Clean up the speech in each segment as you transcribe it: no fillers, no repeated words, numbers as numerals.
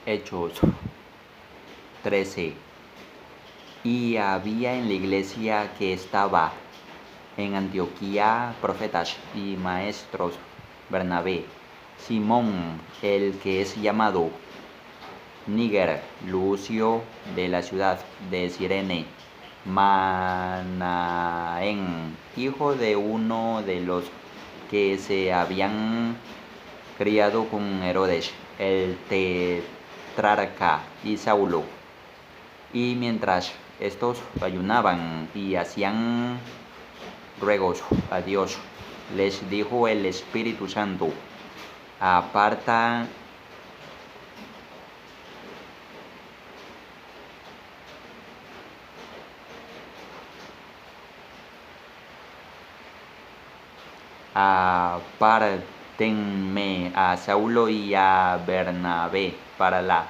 Hechos 13. Y había en la iglesia que estaba en Antioquía profetas y maestros: Bernabé, Simón, el que es llamado Níger, Lucio, de la ciudad de Cirene, Manaén, hijo de uno de los que se habían criado con Herodes el tetrarca, y Saulo. Y mientras estos ayunaban y hacían ruegos a Dios, les dijo el Espíritu Santo: aparta apártenme a Saulo y a Bernabé para la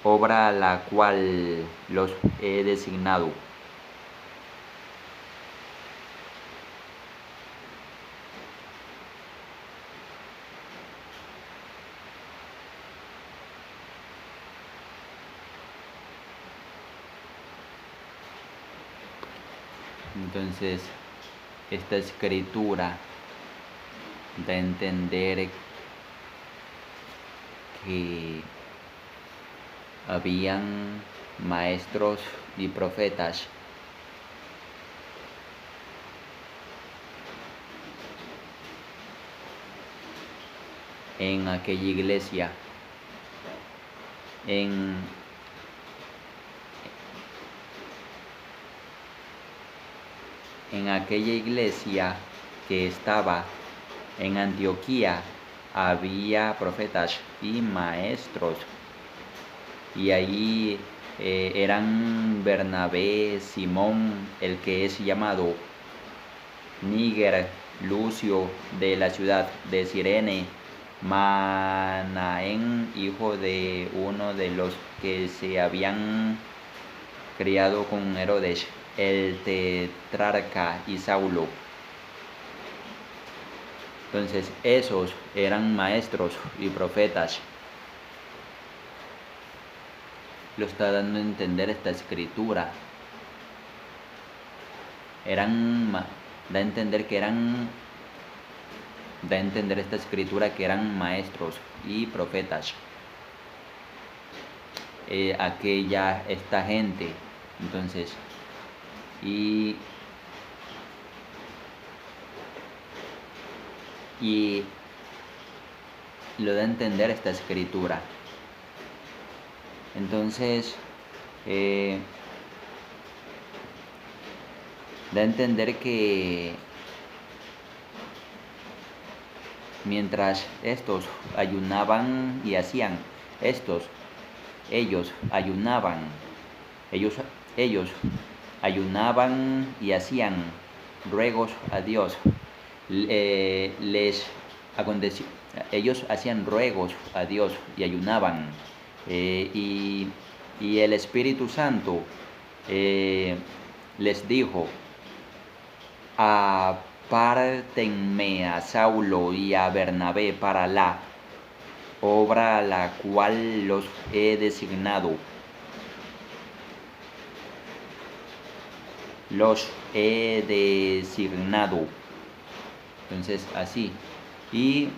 obra a la cual los he designado. Entonces, esta escritura da a entender que habían maestros y profetas en aquella iglesia, en aquella iglesia que estaba en Antioquía había profetas y maestros, y allí eran Bernabé, Simón, el que es llamado Níger, Lucio, de la ciudad de Cirene, Manaén, hijo de uno de los que se habían criado con Herodes el tetrarca, y Saulo. Entonces esos eran maestros y profetas. Lo está dando a entender esta escritura. Da a entender esta escritura que eran maestros y profetas. Esta gente. Entonces, y lo da a entender esta escritura. Entonces, da a entender que mientras estos ayunaban y hacían ellos ayunaban y hacían ruegos a Dios. Ellos hacían ruegos a Dios y ayunaban, y el Espíritu Santo les dijo: apártenme a Saulo y a Bernabé para la obra a la cual los he designado. Entonces, así. Y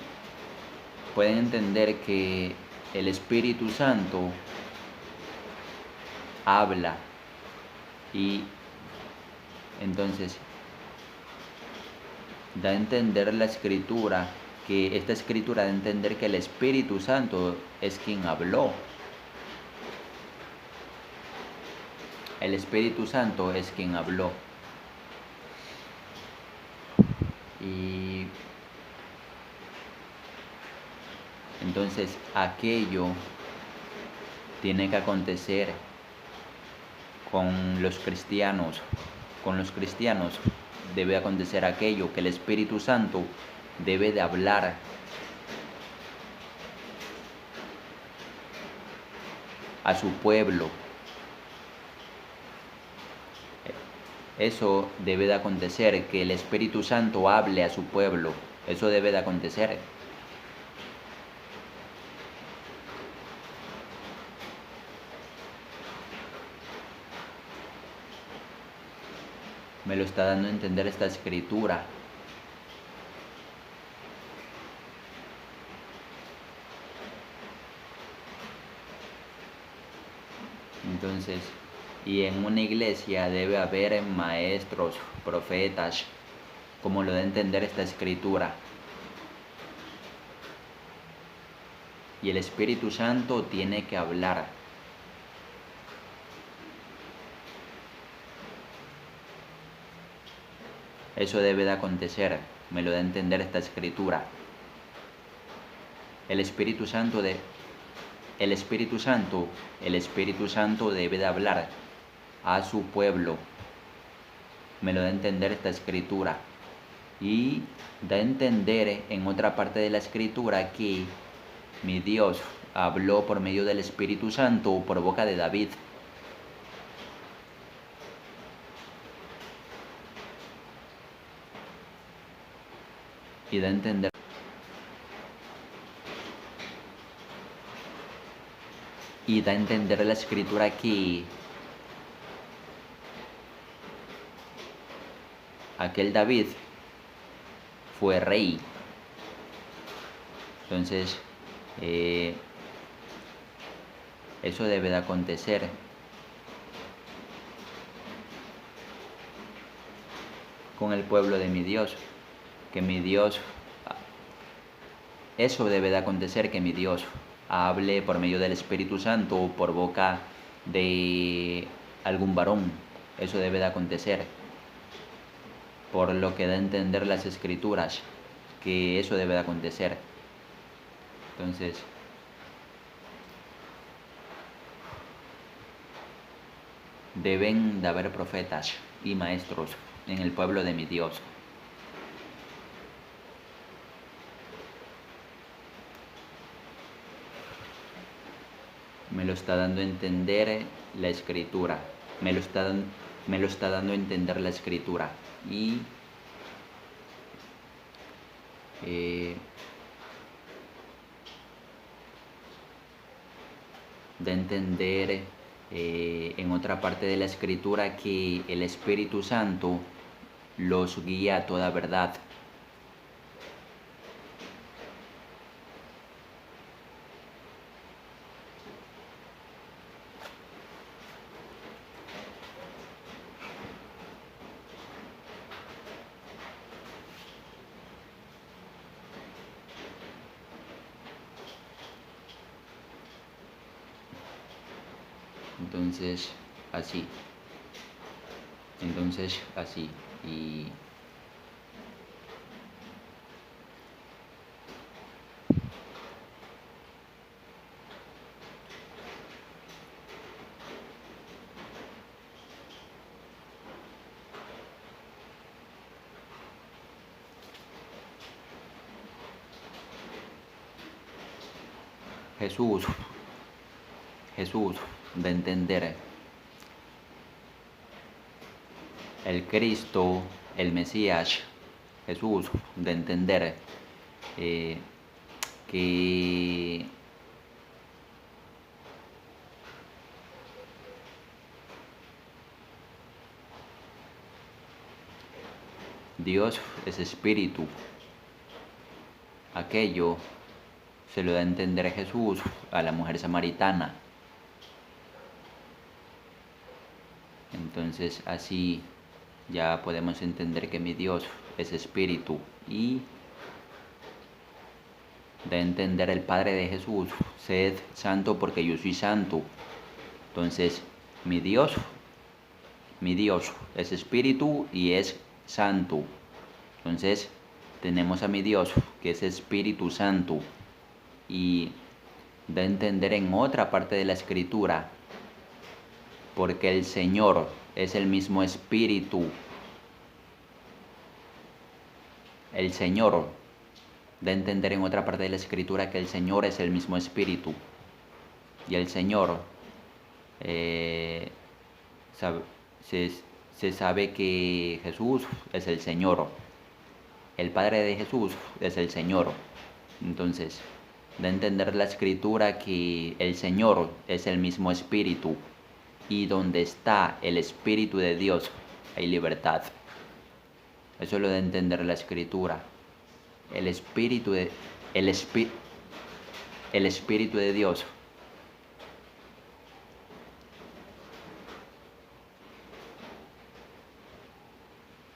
pueden entender que el Espíritu Santo habla, y entonces da a entender la escritura, que esta escritura da a entender que el Espíritu Santo es quien habló. El Espíritu Santo es quien habló. Y entonces aquello tiene que acontecer con los cristianos. Con los cristianos debe acontecer aquello, que el Espíritu Santo debe de hablar a su pueblo. Eso debe de acontecer, que el Espíritu Santo hable a su pueblo. Eso debe de acontecer. Me lo está dando a entender esta escritura. Entonces, y en una iglesia debe haber maestros, profetas, como lo da a entender esta escritura. Y el Espíritu Santo tiene que hablar. Eso debe de acontecer, me lo da a entender esta escritura. El Espíritu Santo debe de hablar a su pueblo. Me lo da a entender esta escritura. Y da a entender en otra parte de la escritura que mi Dios habló por medio del Espíritu Santo por boca de David. Y da a entender. Y da a entender la escritura que aquel David fue rey. Entonces, eso debe de acontecer. Con el pueblo de mi Dios. Que mi Dios, eso debe de acontecer, que mi Dios hable por medio del Espíritu Santo por boca de algún varón. Eso debe de acontecer. Por lo que da a entender las escrituras, que eso debe de acontecer. Entonces, deben de haber profetas y maestros en el pueblo de mi Dios. Me lo está dando a entender la escritura. Me lo está dando a entender la escritura. Y de entender en otra parte de la escritura que el Espíritu Santo los guía a toda verdad. Entonces, así. Y Jesús, de entender el Cristo, el Mesías, Jesús, de entender que Dios es espíritu. Aquello se lo da a entender Jesús a la mujer samaritana. Entonces así ya podemos entender que mi Dios es espíritu. Y da a entender el Padre de Jesús: sed santo porque yo soy santo. Entonces mi Dios es espíritu y es santo. Entonces tenemos a mi Dios que es Espíritu Santo. Y da a entender en otra parte de la escritura, porque el Señor es el mismo Espíritu. El Señor da a entender en otra parte de la escritura que el Señor es el mismo Espíritu. Y el Señor se sabe que Jesús es el Señor. El Padre de Jesús es el Señor. Entonces, da a entender la escritura que el Señor es el mismo Espíritu. Y donde está el Espíritu de Dios, hay libertad. Eso es lo de entender la escritura. El espíritu de, el, espi- el espíritu de Dios.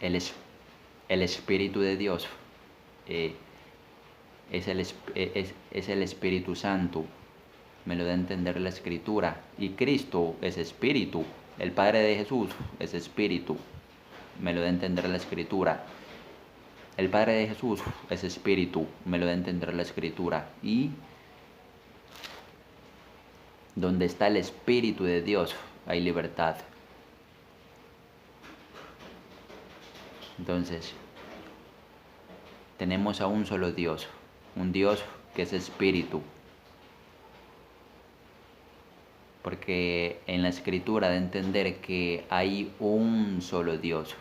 El, es- el espíritu de Dios eh, es el Espíritu Santo. Me lo da a entender la escritura. Y Cristo es espíritu. El Padre de Jesús es espíritu. Me lo da a entender la escritura. El Padre de Jesús es espíritu. Me lo da a entender la escritura. Y donde está el Espíritu de Dios hay libertad. Entonces, tenemos a un solo Dios. Un Dios que es espíritu. Porque en la escritura de entender que hay un solo Dios.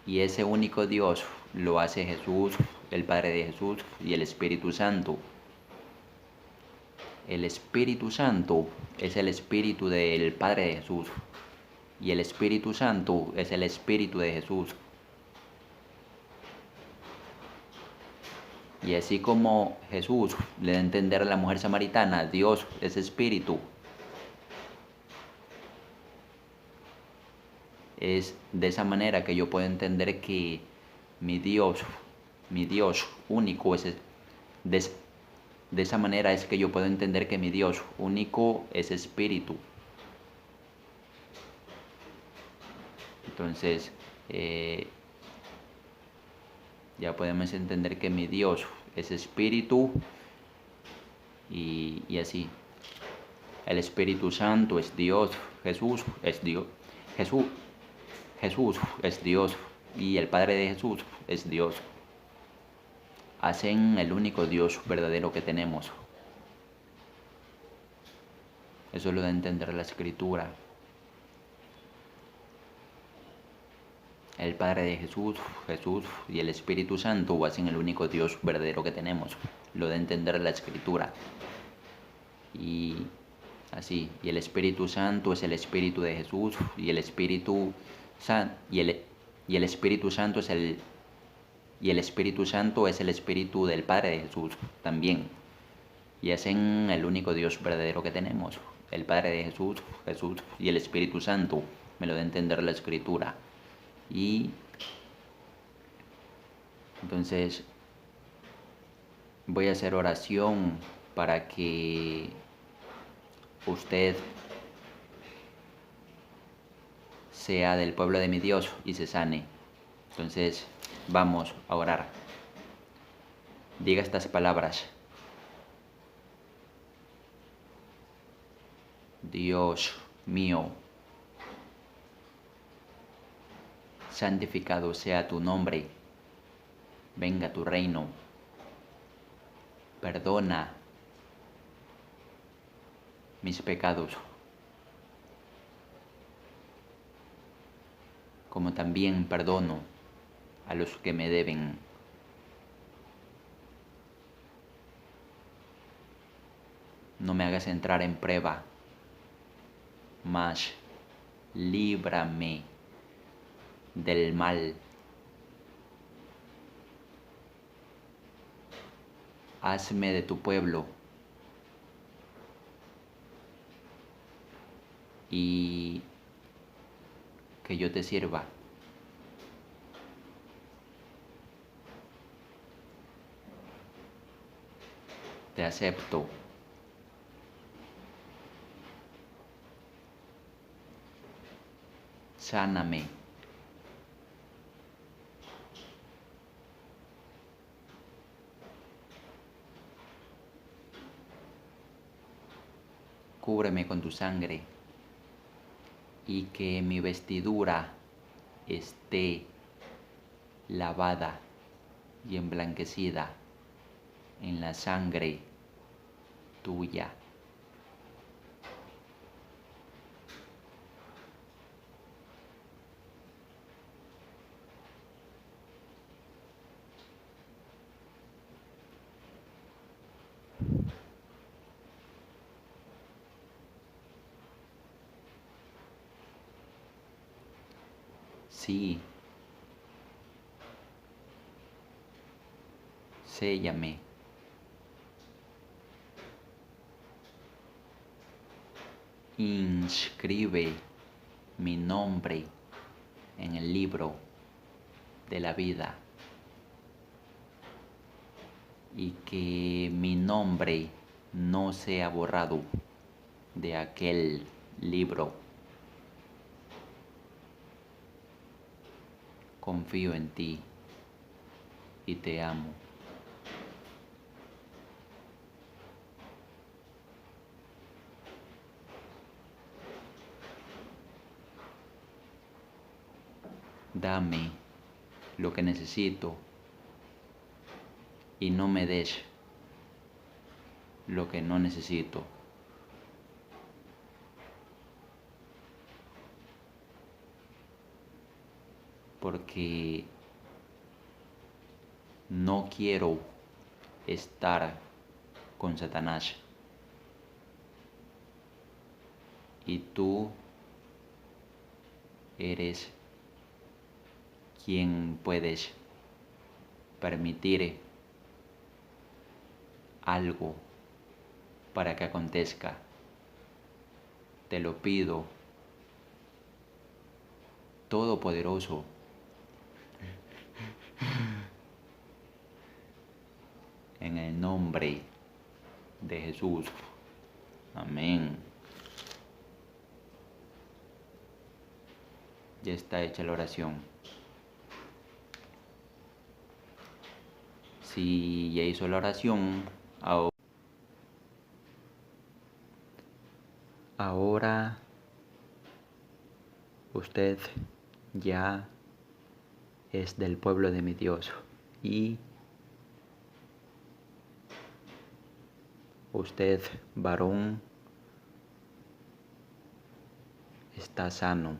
Y ese único Dios lo hace Jesús, el Padre de Jesús y el Espíritu Santo. El Espíritu Santo es el Espíritu del Padre de Jesús. Y el Espíritu Santo es el Espíritu de Jesús. Y así como Jesús le da a entender a la mujer samaritana, Dios es espíritu, es de esa manera que yo puedo entender que mi Dios, mi Dios único de, de esa manera es que yo puedo entender que mi Dios único es espíritu. Entonces, ya podemos entender que mi Dios es espíritu y así. El Espíritu Santo es Dios, Jesús es Dios, Jesús, Jesús es Dios y el Padre de Jesús es Dios. Hacen el único Dios verdadero que tenemos. Eso lo da a entender la Escritura. El Padre de Jesús, Jesús y el Espíritu Santo hacen el único Dios verdadero que tenemos. Lo da a entender la Escritura. Y así, y el Espíritu Santo es el Espíritu de Jesús y el Espíritu y el Espíritu Santo es el Espíritu Santo es el Espíritu del Padre de Jesús también. Y hacen el único Dios verdadero que tenemos. El Padre de Jesús, Jesús y el Espíritu Santo. Me lo da a entender la Escritura. Y entonces voy a hacer oración para que usted sea del pueblo de mi Dios y se sane. Entonces vamos a orar. Diga estas palabras. Dios mío, santificado sea tu nombre, venga tu reino, perdona mis pecados, como también perdono a los que me deben. No me hagas entrar en prueba, mas líbrame del mal. Hazme de tu pueblo y que yo te sirva. Te acepto. Sáname. Cúbreme con tu sangre y que mi vestidura esté lavada y emblanquecida en la sangre tuya. Sí, séllame, inscribe mi nombre en el libro de la vida y que mi nombre no sea borrado de aquel libro. Confío en ti y te amo. Dame lo que necesito y no me des lo que no necesito. Porque no quiero estar con Satanás. Y tú eres quien puedes permitir algo para que acontezca. Te lo pido, Todopoderoso, en el nombre de Jesús. Amén. Ya está hecha la oración. Si ya hizo la oración, ahora usted ya es del pueblo de mi Dios y usted, varón, está sano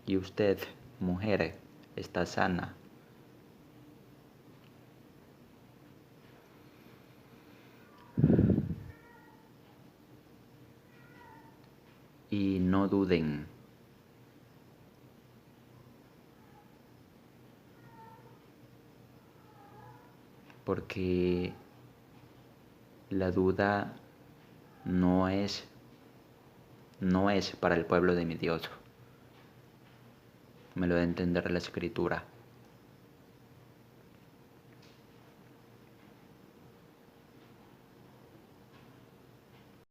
y usted, mujer, está sana. Y no duden, porque la duda no es para el pueblo de mi Dios. Me lo da a entender la escritura.